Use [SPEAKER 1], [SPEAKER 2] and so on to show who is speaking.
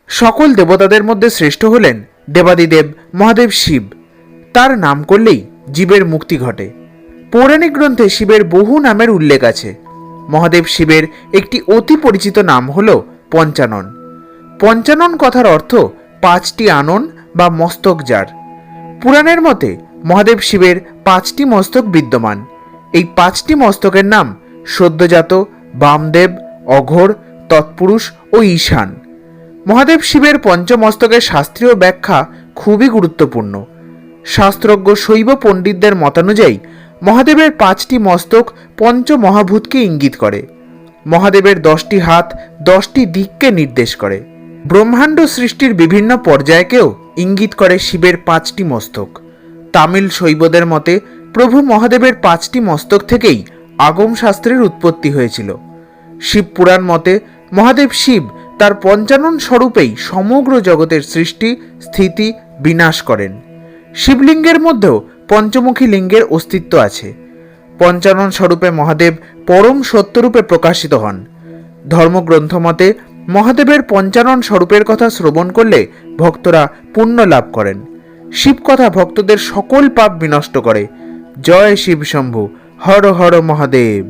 [SPEAKER 1] সকল দেবতাদের মধ্যে শ্রেষ্ঠ হলেন দেবাদিদেব মহাদেব শিব। তার নাম করলেই জীবের মুক্তি ঘটে। পৌরাণিক গ্রন্থে শিবের বহু নামের উল্লেখ আছে। মহাদেব শিবের একটি অতি পরিচিত নাম হল পঞ্চানন। পঞ্চানন কথার অর্থ 5টি আনন বা মস্তক যার। পুরাণের মতে মহাদেব শিবের 5টি মস্তক বিদ্যমান। এই 5টি মস্তকের নাম সদ্যজাত, বামদেব, অঘোর, তৎপুরুষ ও ঈশান। মহাদেব শিবের পঞ্চমস্তকের শাস্ত্রীয় ব্যাখ্যা খুবই গুরুত্বপূর্ণ। শাস্ত্রজ্ঞ শৈব পণ্ডিতদের মতানুযায়ী মহাদেবের 5টি মস্তক পঞ্চমহাভূতকে ইঙ্গিত করে। মহাদেবের 10টি হাত 10টি দিককে নির্দেশ করে। ব্রহ্মাণ্ড সৃষ্টির বিভিন্ন পর্যায়কেও ইঙ্গিত করে শিবের 5টি মস্তক। তামিল শৈবদের মতে প্রভু মহাদেবের 5টি মস্তক থেকেই আগম শাস্ত্রের উৎপত্তি হয়েছিল। শিবপুরাণ মতে মহাদেব শিব তার পঞ্চানন স্বরূপেই সমগ্র জগতের সৃষ্টি, স্থিতি, বিনাশ করেন। শিবলিঙ্গের মধ্যেও পঞ্চমুখী লিঙ্গের অস্তিত্ব আছে। পঞ্চানন স্বরূপে মহাদেব পরম সত্যরূপে প্রকাশিত হন। ধর্মগ্রন্থ মতে মহাদেবের পঞ্চানন স্বরূপের কথা শ্রবণ করলে ভক্তরা পুণ্য লাভ করেন। শিবকথা ভক্তদের সকল পাপ বিনষ্ট করে। জয় শিব শম্ভু, হর হর মহাদেব।